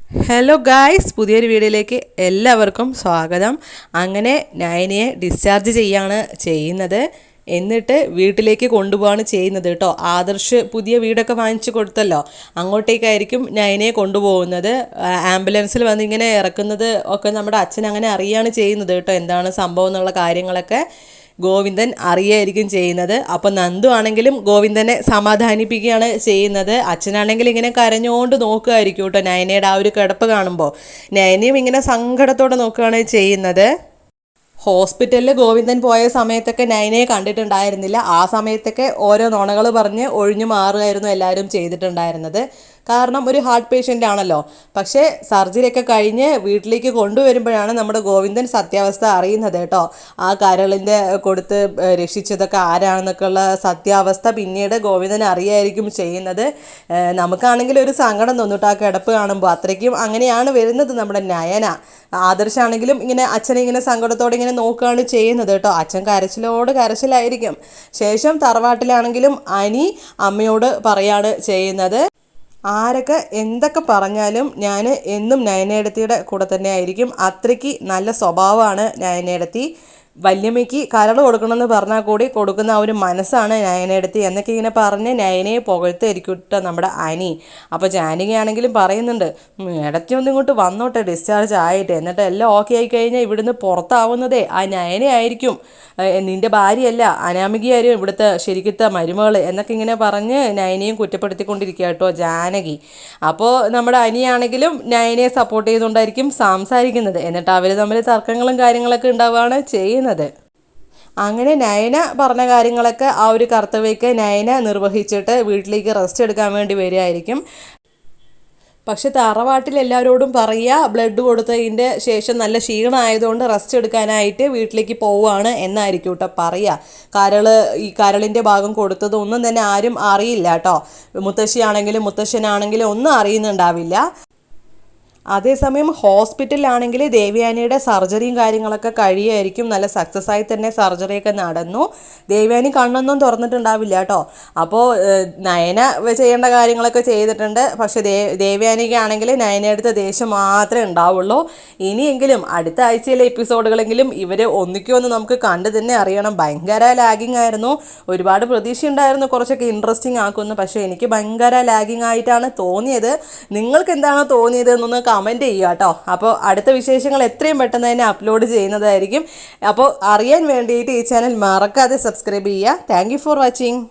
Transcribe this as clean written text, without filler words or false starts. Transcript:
Hello guys, പുതിയൊരു വീഡിയോയിലേക്ക് എല്ലാവർക്കും സ്വാഗതം. അങ്ങനെ നയനയെ ഡിസ്ചാർജ് ചെയ്യാണ് ചെയ്യുന്നത്. എന്നിട്ട് വീട്ടിലേക്ക് കൊണ്ടുപോവാണ് ചെയ്യുന്നത് കേട്ടോ. ആദർശ് പുതിയ വീടൊക്കെ വാങ്ങിച്ചു കൊടുത്തല്ലോ, അങ്ങോട്ടേക്കായിരിക്കും നയനയെ കൊണ്ടുപോകുന്നത്. ആംബുലൻസിൽ വന്ന് ഇങ്ങനെ ഇറക്കുന്നത് ഒക്കെ നമ്മുടെ അച്ഛൻ അങ്ങനെ അറിയാണ് ചെയ്യുന്നത് കേട്ടോ. എന്താണ് സംഭവം എന്നുള്ള കാര്യങ്ങളൊക്കെ ഗോവിന്ദൻ അറിയായിരിക്കും ചെയ്യുന്നത്. അപ്പോൾ നന്ദു ആണെങ്കിലും ഗോവിന്ദനെ സമാധാനിപ്പിക്കുകയാണ് ചെയ്യുന്നത്. അച്ഛനാണെങ്കിൽ ഇങ്ങനെ കരഞ്ഞുകൊണ്ട് നോക്കുകയായിരിക്കും കേട്ടോ നയനയുടെ ആ ഒരു കിടപ്പ് കാണുമ്പോൾ. നയനയും ഇങ്ങനെ സങ്കടത്തോടെ നോക്കുകയാണ് ചെയ്യുന്നത്. ഹോസ്പിറ്റലിൽ ഗോവിന്ദൻ പോയ സമയത്തൊക്കെ നയനയെ കണ്ടിട്ടുണ്ടായിരുന്നില്ല. ആ സമയത്തൊക്കെ ഓരോ നുണകൾ പറഞ്ഞ് ഒഴിഞ്ഞു മാറുകയായിരുന്നു എല്ലാവരും ചെയ്തിട്ടുണ്ടായിരുന്നത്. കാരണം ഒരു ഹാർട്ട് പേഷ്യൻ്റ് ആണല്ലോ. പക്ഷേ സർജറിയൊക്കെ കഴിഞ്ഞ് വീട്ടിലേക്ക് കൊണ്ടുവരുമ്പോഴാണ് നമ്മുടെ ഗോവിന്ദൻ സത്യാവസ്ഥ അറിയുന്നത് കേട്ടോ. ആ കരളിൻ്റെ കൊടുത്ത് രക്ഷിച്ചതൊക്കെ ആരാണെന്നൊക്കെ ഉള്ള സത്യാവസ്ഥ പിന്നീട് ഗോവിന്ദൻ അറിയായിരിക്കും ചെയ്യുന്നത്. നമുക്കാണെങ്കിൽ ഒരു സങ്കടം തോന്നിട്ട് ആ കിടപ്പ് കാണുമ്പോൾ. അത്രയ്ക്കും അങ്ങനെയാണ് വരുന്നത് നമ്മുടെ നയന. ആദർശാണെങ്കിലും ഇങ്ങനെ അച്ഛനെ ഇങ്ങനെ സങ്കടത്തോടെ ഇങ്ങനെ നോക്കുകയാണ് ചെയ്യുന്നത് കേട്ടോ. അച്ഛൻ കരച്ചിലോട് കരച്ചിലായിരിക്കും. ശേഷം തറവാട്ടിലാണെങ്കിലും അനി അമ്മയോട് പറയാണ് ചെയ്യുന്നത്, ആരൊക്കെ എന്തൊക്കെ പറഞ്ഞാലും ഞാൻ എന്നും നയനേടത്തിയുടെ കൂടെ തന്നെ ആയിരിക്കും. അത്രയ്ക്ക് നല്ല സ്വഭാവമാണ് നയനേടത്തി. വല്യമ്മയ്ക്ക് കരൾ കൊടുക്കണമെന്ന് പറഞ്ഞാൽ കൂടി കൊടുക്കുന്ന ആ ഒരു മനസ്സാണ് നയനേടത്തി എന്നൊക്കെ ഇങ്ങനെ പറഞ്ഞ് നയനയെ പുകഴ്ത്തായിരിക്കും കേട്ടോ നമ്മുടെ അനി. അപ്പോൾ ജാനകിയാണെങ്കിലും പറയുന്നുണ്ട്, ഇടയ്ക്ക് ഒന്ന് ഇങ്ങോട്ട് വന്നോട്ടെ ഡിസ്ചാർജ് ആയിട്ട്, എന്നിട്ട് എല്ലാം ഓക്കെ ആയി കഴിഞ്ഞാൽ ഇവിടുന്ന് പുറത്താവുന്നതേ ആ നയനയായിരിക്കും, നിൻ്റെ ഭാര്യയല്ല അനാമികയായിരിക്കും ഇവിടുത്തെ ശരിക്കത്തെ മരുമകൾ എന്നൊക്കെ ഇങ്ങനെ പറഞ്ഞ് നയനയും കുറ്റപ്പെടുത്തിക്കൊണ്ടിരിക്കുക കേട്ടോ ജാനകി. അപ്പോൾ നമ്മുടെ അനിയാണെങ്കിലും നയനയെ സപ്പോർട്ട് ചെയ്തുകൊണ്ടായിരിക്കും സംസാരിക്കുന്നത്. എന്നിട്ട് അവർ തമ്മിൽ തർക്കങ്ങളും കാര്യങ്ങളൊക്കെ ഉണ്ടാവുകയാണ് ചെയ്യുന്നത്. അങ്ങനെ നയന പറഞ്ഞ കാര്യങ്ങളൊക്കെ ആ ഒരു കർത്തവ്യമൊക്കെ നയന നിർവഹിച്ചിട്ട് വീട്ടിലേക്ക് റെസ്റ്റ് എടുക്കാൻ വേണ്ടി വരികയായിരിക്കും. പക്ഷെ തറവാട്ടിൽ എല്ലാവരോടും പറയുക ബ്ലഡ് കൊടുത്തതിൻ്റെ ശേഷം നല്ല ക്ഷീണമായതുകൊണ്ട് റെസ്റ്റ് എടുക്കാനായിട്ട് വീട്ടിലേക്ക് പോവുകയാണ് എന്നായിരിക്കും കേട്ടോ പറയുക. ഈ കരളിൻ്റെ ഭാഗം കൊടുത്തതൊന്നും തന്നെ ആരും അറിയില്ല കേട്ടോ. മുത്തശ്ശിയാണെങ്കിലും മുത്തശ്ശനാണെങ്കിലും ഒന്നും അറിയുന്നുണ്ടാവില്ല. അതേസമയം ഹോസ്പിറ്റലിലാണെങ്കിൽ ദേവയാനിയുടെ സർജറിയും കാര്യങ്ങളൊക്കെ കഴിയുമായിരിക്കും. നല്ല സക്സസ് ആയി തന്നെ സർജറിയൊക്കെ നടന്നു. ദേവയാനി കണ്ണൊന്നും തുറന്നിട്ടുണ്ടാവില്ല കേട്ടോ. അപ്പോൾ നയന ചെയ്യേണ്ട കാര്യങ്ങളൊക്കെ ചെയ്തിട്ടുണ്ട്. പക്ഷേ ദേവയാനിക്കാണെങ്കിൽ നയനയെടുത്ത ദേഷ്യം മാത്രമേ ഉണ്ടാവുള്ളൂ. ഇനിയെങ്കിലും അടുത്ത ആഴ്ചയിലെ എപ്പിസോഡുകളെങ്കിലും ഇവർ ഒന്നിക്കുമെന്ന് നമുക്ക് കണ്ടു തന്നെ അറിയണം. ഭയങ്കര ലാഗിങ് ആയിരുന്നു. ഒരുപാട് പ്രതീക്ഷ ഉണ്ടായിരുന്നു കുറച്ചൊക്കെ ഇൻട്രസ്റ്റിംഗ് ആക്കുമെന്ന്. പക്ഷേ എനിക്ക് ഭയങ്കര ലാഗിങ് ആയിട്ടാണ് തോന്നിയത്. നിങ്ങൾക്ക് എന്താണോ തോന്നിയത് എന്നൊന്ന് കമൻറ്റ് ചെയ്യുക കേട്ടോ. അപ്പോൾ അടുത്ത വിശേഷങ്ങൾ എത്രയും പെട്ടെന്ന് തന്നെ അപ്ലോഡ് ചെയ്യുന്നതായിരിക്കും. അപ്പോൾ അറിയാൻ വേണ്ടിയിട്ട് ഈ ചാനൽ മറക്കാതെ സബ്സ്ക്രൈബ് ചെയ്യുക. Thank you for watching.